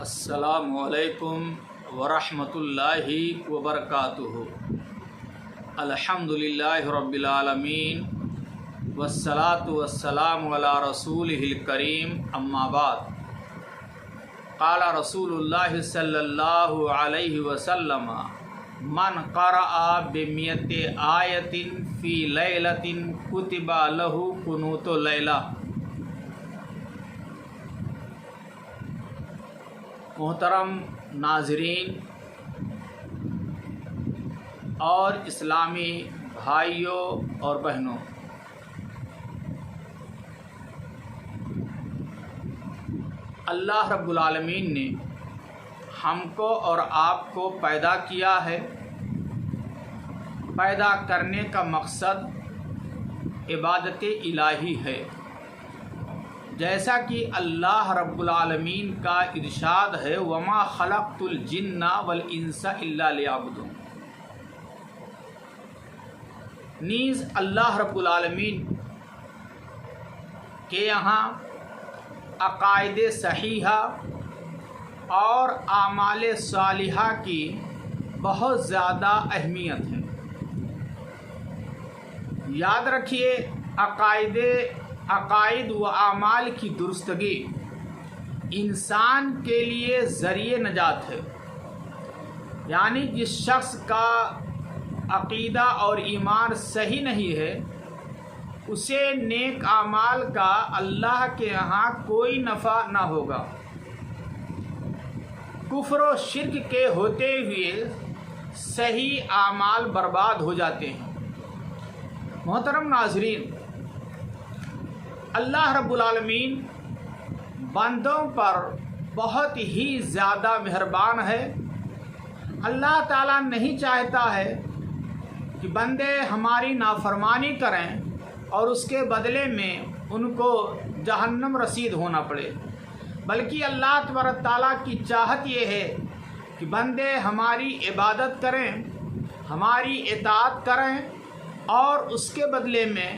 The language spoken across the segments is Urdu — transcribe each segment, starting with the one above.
السلام علیکم ورحمۃ اللہ وبرکاتہ۔ الحمدللہ رب العالمین والصلاة والسلام علی رسولہ الکریم، اما بعد۔ قال رسول اللہ صلی اللہ علیہ وسلم: من قرأ بمئۃ آیۃ فی لیلۃ کتب لہ قنوت لیلہ۔ محترم ناظرین اور اسلامی بھائیوں اور بہنوں، اللہ رب العالمین نے ہم کو اور آپ کو پیدا کیا ہے۔ پیدا کرنے کا مقصد عبادت الہی ہے، جیسا کہ اللہ رب العالمین کا ارشاد ہے: وما خلقت الجن والانس الا لیعبدون۔ نیز اللہ رب العالمین کے یہاں عقائد صحیحہ اور اعمال صالحہ کی بہت زیادہ اہمیت ہے۔ یاد رکھیے، عقائد و اعمال کی درستگی انسان کے لیے ذریعہ نجات ہے۔ یعنی جس شخص کا عقیدہ اور ایمان صحیح نہیں ہے، اسے نیک اعمال کا اللہ کے یہاں کوئی نفع نہ ہوگا۔ کفر و شرک کے ہوتے ہوئے صحیح اعمال برباد ہو جاتے ہیں۔ محترم ناظرین، اللہ رب العالمین بندوں پر بہت ہی زیادہ مہربان ہے۔ اللہ تعالیٰ نہیں چاہتا ہے کہ بندے ہماری نافرمانی کریں اور اس کے بدلے میں ان کو جہنم رسید ہونا پڑے، بلکہ اللہ تبارک تعالیٰ کی چاہت یہ ہے کہ بندے ہماری عبادت کریں، ہماری اطاعت کریں، اور اس کے بدلے میں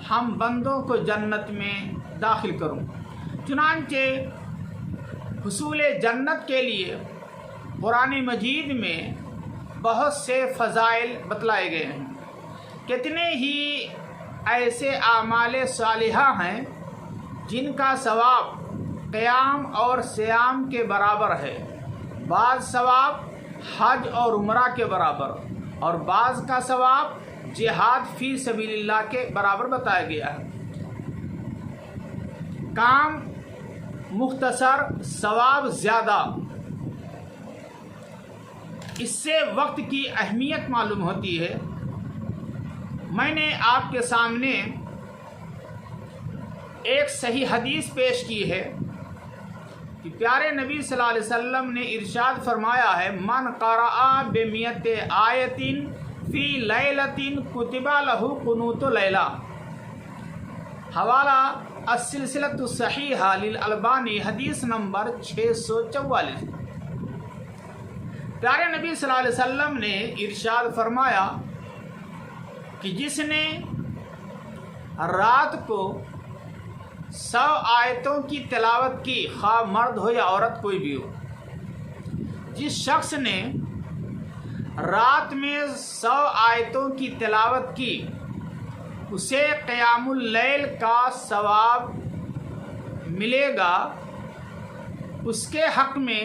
ہم بندوں کو جنت میں داخل کروں۔ چنانچہ حصول جنت کے لیے قرآن مجید میں بہت سے فضائل بتلائے گئے ہیں۔ کتنے ہی ایسے اعمال صالحہ ہیں جن کا ثواب قیام اور صیام کے برابر ہے، بعض ثواب حج اور عمرہ کے برابر، اور بعض کا ثواب جہاد فی سبیل اللہ کے برابر بتایا گیا ہے۔ کام مختصر، ثواب زیادہ، اس سے وقت کی اہمیت معلوم ہوتی ہے۔ میں نے آپ کے سامنے ایک صحیح حدیث پیش کی ہے کہ پیارے نبی صلی اللہ علیہ وسلم نے ارشاد فرمایا ہے: من قرأ بمئۃ آیۃ فی لیلۃ کتب لہ قنوت لیلہ۔ حوالہ السلسلۃ الصحیحہ للالبانی، حدیث نمبر 644۔ پیارے نبی صلی اللہ علیہ وسلم نے ارشاد فرمایا کہ جس نے رات کو 100 آیتوں کی تلاوت کی، خواہ مرد ہو یا عورت کوئی بھی ہو، جس شخص نے رات میں 100 آیتوں کی تلاوت کی، اسے قیام اللیل کا ثواب ملے گا۔ اس کے حق میں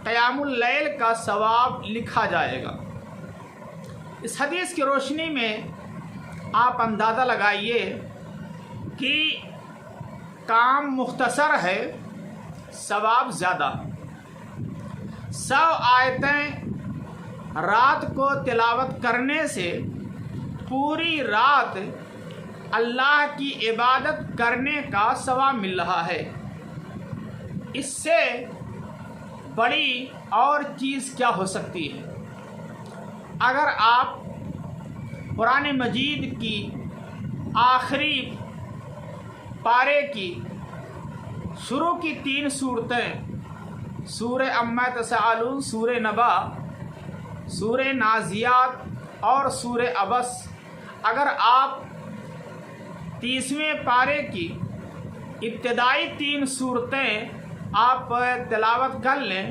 قیام اللیل کا ثواب لکھا جائے گا۔ اس حدیث کی روشنی میں آپ اندازہ لگائیے کہ کام مختصر ہے، ثواب زیادہ۔ 100 آیتیں رات کو تلاوت کرنے سے پوری رات اللہ کی عبادت کرنے کا ثواب مل رہا ہے۔ اس سے بڑی اور چیز کیا ہو سکتی ہے؟ اگر آپ قرآن مجید کی آخری پارے کی شروع کی 3 صورتیں، سورہ عما یتساءلون، سورہ نبا، سورہ نازیات اور سورہ عبس، اگر آپ 30ویں پارے کی ابتدائی 3 صورتیں آپ تلاوت کر لیں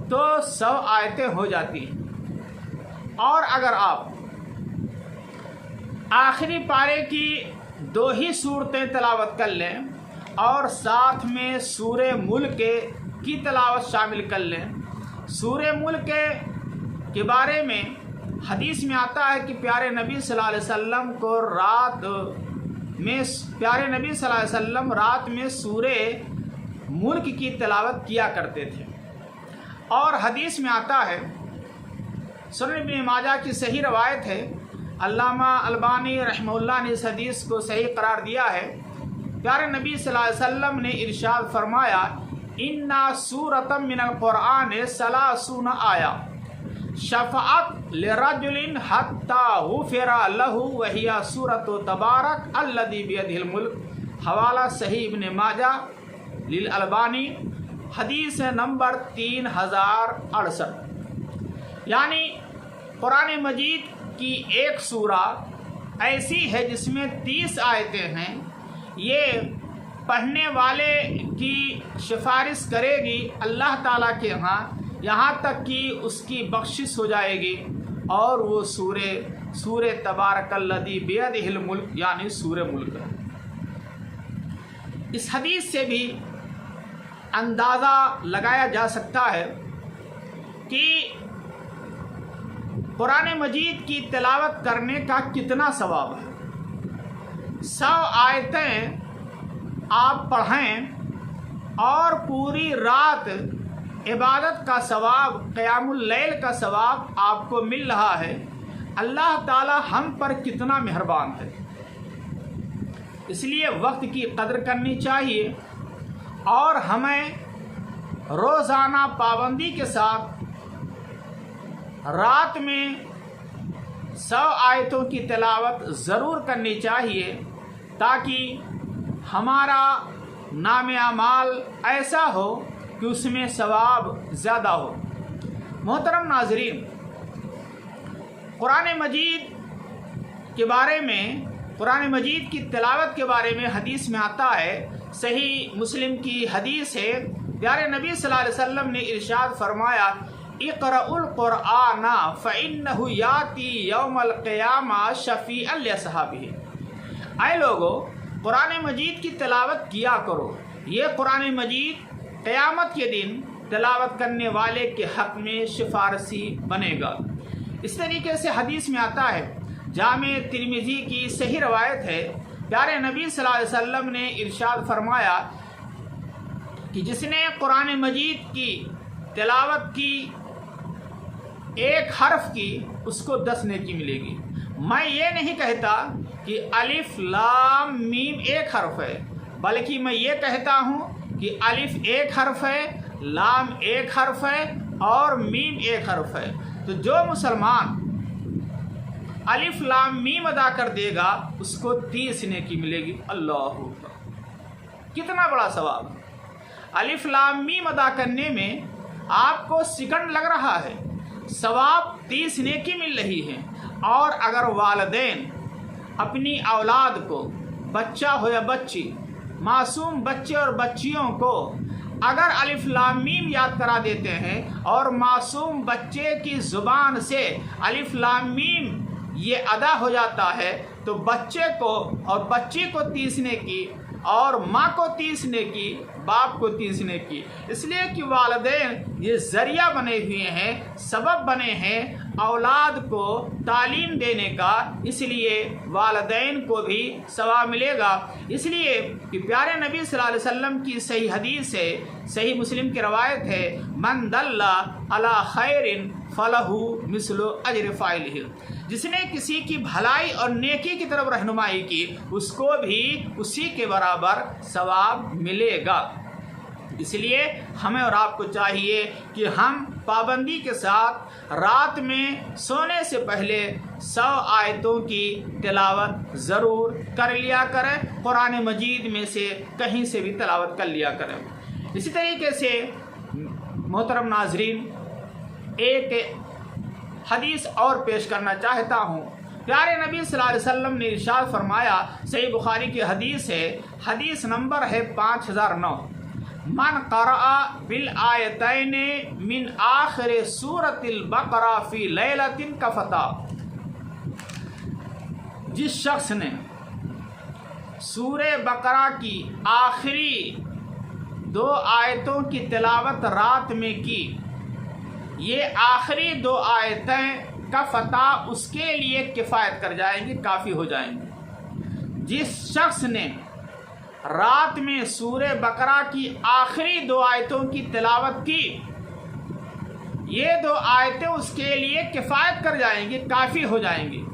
تو 100 آیتیں ہو جاتی ہیں، اور اگر آپ آخری پارے کی 2 ہی صورتیں تلاوت کر لیں اور ساتھ میں سورہ ملک کی تلاوت شامل کر لیں۔ سورہ ملک کے بارے میں حدیث میں آتا ہے کہ پیارے نبی صلی اللہ علیہ وسلم کو رات میں سورہ ملک کی تلاوت کیا کرتے تھے، اور حدیث میں آتا ہے، سنن ابن ماجہ کی صحیح روایت ہے، علامہ البانی رحمہ اللہ نے اس حدیث کو صحیح قرار دیا ہے۔ پیارے نبی صلی اللہ علیہ وسلم نے ارشاد فرمایا، اِنَّا سُورَةً مِّنَ الْقُرْآنِ 30 آیہ شفعت لرجل حتی غفر له وہی سورۃ تبارک الذی بیدہ الملک، حوالہ صحیح ابن ماجہ للالبانی، حدیث نمبر 3068۔ یعنی قرآن مجید کی ایک سورہ ایسی ہے جس میں 30 آیتیں ہیں، یہ پڑھنے والے کی سفارش کرے گی اللہ تعالیٰ کے ہاں، یہاں تک کہ اس کی بخشش ہو جائے گی، اور وہ سورہ تبارک الذی بیدہ الملک یعنی سورہ ملک ہے۔ اس حدیث سے بھی اندازہ لگایا جا سکتا ہے کہ قرآن مجید کی تلاوت کرنے کا کتنا ثواب ہے۔ 100 آیتیں آپ پڑھیں اور پوری رات عبادت کا ثواب، قیام اللیل کا ثواب آپ کو مل رہا ہے۔ اللہ تعالی ہم پر کتنا مہربان ہے، اس لیے وقت کی قدر کرنی چاہیے، اور ہمیں روزانہ پابندی کے ساتھ رات میں 100 آیتوں کی تلاوت ضرور کرنی چاہیے، تاکہ ہمارا نام اعمال ایسا ہو کہ اس میں ثواب زیادہ ہو۔ محترم ناظرین، قرآن مجید کے بارے میں، قرآن مجید کی تلاوت کے بارے میں حدیث میں آتا ہے، صحیح مسلم کی حدیث ہے، پیارے نبی صلی اللہ علیہ وسلم نے ارشاد فرمایا، اقرأوا القرآن فإنہ یاتی یوم القیامہ شفیعا لأصحابہ۔ اے لوگو، قرآن مجید کی تلاوت کیا کرو، یہ قرآن مجید قیامت کے دن تلاوت کرنے والے کے حق میں سفارشی بنے گا۔ اس طریقے سے حدیث میں آتا ہے، جامع ترمذی کی صحیح روایت ہے، پیارے نبی صلی اللہ علیہ وسلم نے ارشاد فرمایا کہ جس نے قرآن مجید کی تلاوت کی 1 حرف کی، اس کو 10 نیکی ملے گی۔ میں یہ نہیں کہتا کہ الف لام میم 1 حرف ہے، بلکہ میں یہ کہتا ہوں کہ الف 1 حرف ہے، لام 1 حرف ہے، اور میم 1 حرف ہے۔ تو جو مسلمان الف لام میم ادا کر دے گا، اس کو 30 نیکی ملے گی۔ اللہ اکبر، کتنا بڑا ثواب! الف لام میم ادا کرنے میں آپ کو سیکنڈ لگ رہا ہے، ثواب 30 نیکی مل رہی ہے۔ اور اگر والدین اپنی اولاد کو، بچہ ہو یا بچی، معصوم بچے اور بچیوں کو اگر الف لام میم یاد کرا دیتے ہیں، اور معصوم بچے کی زبان سے الف لام میم یہ ادا ہو جاتا ہے، تو بچے کو اور بچی کو 30 نیکی، اور ماں کو 30 نیکی، باپ کو 30 نیکی، اس لیے کہ والدین یہ ذریعہ بنے ہوئے ہیں، سبب بنے ہیں اولاد کو تعلیم دینے کا، اس لیے والدین کو بھی ثواب ملے گا۔ اس لیے کہ پیارے نبی صلی اللہ علیہ وسلم کی صحیح حدیث ہے، صحیح مسلم کی روایت ہے، من دل علی خیر فلہ مثل اجر فاعلہ، جس نے کسی کی بھلائی اور نیکی کی طرف رہنمائی کی، اس کو بھی اسی کے برابر ثواب ملے گا۔ اس لیے ہمیں اور آپ کو چاہیے کہ ہم پابندی کے ساتھ رات میں سونے سے پہلے 100 آیتوں کی تلاوت ضرور کر لیا کریں، قرآن مجید میں سے کہیں سے بھی تلاوت کر لیا کریں۔ اسی طریقے سے محترم ناظرین، ایک حدیث اور پیش کرنا چاہتا ہوں۔ پیارے نبی صلی اللہ علیہ وسلم نے ارشاد فرمایا، صحیح بخاری کی حدیث ہے، حدیث نمبر ہے 5009، من قرأ بالآیتین من آخر سورۃ البقرہ فی لیلۃ کفتا، جس شخص نے سورہ بقرہ کی آخری 2 آیتوں کی تلاوت رات میں کی، یہ آخری 2 آیتیں کا فتح اس کے لیے کفایت کر جائیں گی، کافی ہو جائیں گی۔ جس شخص نے رات میں سورہ بقرہ کی آخری 2 آیتوں کی تلاوت کی، یہ 2 آیتیں اس کے لیے کفایت کر جائیں گی، کافی ہو جائیں گی۔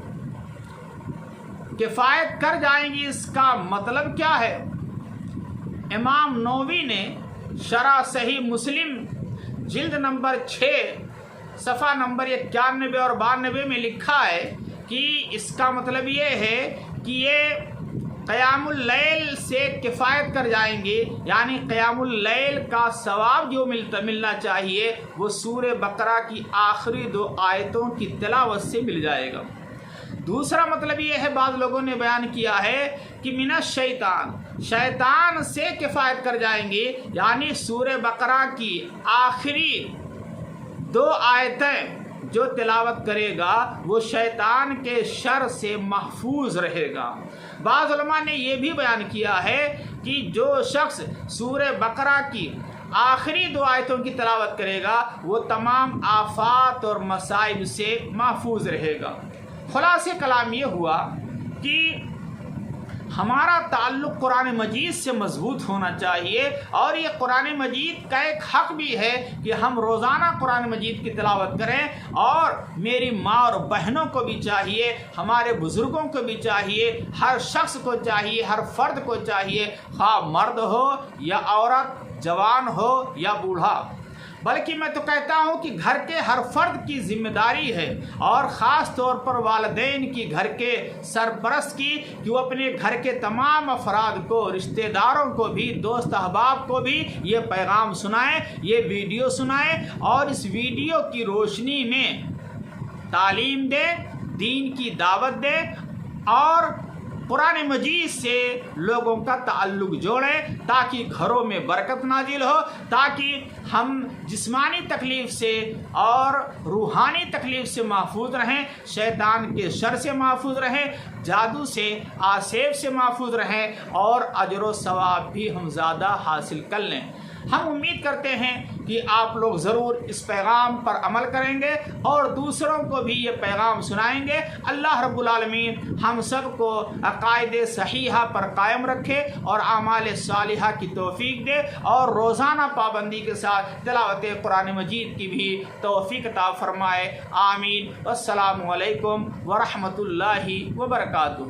کفایت کر جائیں گی اس کا مطلب کیا ہے؟ امام نووی نے شرح صحیح مسلم جلد نمبر 6 صفحہ نمبر 91 اور 92 میں لکھا ہے کہ اس کا مطلب یہ ہے کہ یہ قیام اللیل سے کفایت کر جائیں گے، یعنی قیام اللیل کا ثواب جو ملنا چاہیے وہ سورہ بقرہ کی آخری 2 آیتوں کی تلاوت سے مل جائے گا۔ دوسرا مطلب یہ ہے، بعض لوگوں نے بیان کیا ہے کہ من الشیطان، شیطان سے کفایت کر جائیں گے، یعنی سورہ بقرہ کی آخری 2 آیتیں جو تلاوت کرے گا وہ شیطان کے شر سے محفوظ رہے گا۔ بعض علماء نے یہ بھی بیان کیا ہے کہ جو شخص سورہ بقرہ کی آخری 2 آیتوں کی تلاوت کرے گا وہ تمام آفات اور مصائب سے محفوظ رہے گا۔ خلاصہ کلام یہ ہوا کہ ہمارا تعلق قرآن مجید سے مضبوط ہونا چاہیے، اور یہ قرآن مجید کا ایک حق بھی ہے کہ ہم روزانہ قرآن مجید کی تلاوت کریں، اور میری ماں اور بہنوں کو بھی چاہیے، ہمارے بزرگوں کو بھی چاہیے، ہر شخص کو چاہیے، ہر فرد کو چاہیے، خواہ مرد ہو یا عورت، جوان ہو یا بوڑھا، بلکہ میں تو کہتا ہوں کہ گھر کے ہر فرد کی ذمہ داری ہے، اور خاص طور پر والدین کی، گھر کے سرپرست کی، کہ وہ اپنے گھر کے تمام افراد کو، رشتہ داروں کو بھی، دوست احباب کو بھی یہ پیغام سنائیں، یہ ویڈیو سنائیں، اور اس ویڈیو کی روشنی میں تعلیم دیں، دین کی دعوت دیں، اور قرآن مجید سے لوگوں کا تعلق جوڑیں، تاکہ گھروں میں برکت نازل ہو، تاکہ ہم جسمانی تکلیف سے اور روحانی تکلیف سے محفوظ رہیں، شیطان کے شر سے محفوظ رہیں، جادو سے، آسیب سے محفوظ رہیں، اور اجر و ثواب بھی ہم زیادہ حاصل کر لیں۔ ہم امید کرتے ہیں کہ آپ لوگ ضرور اس پیغام پر عمل کریں گے اور دوسروں کو بھی یہ پیغام سنائیں گے۔ اللہ رب العالمین ہم سب کو عقائد صحیحہ پر قائم رکھے اور اعمال صالحہ کی توفیق دے، اور روزانہ پابندی کے ساتھ تلاوت قرآن مجید کی بھی توفیق عطا فرمائے۔ آمین۔ السلام علیکم ورحمۃ اللہ وبرکاتہ۔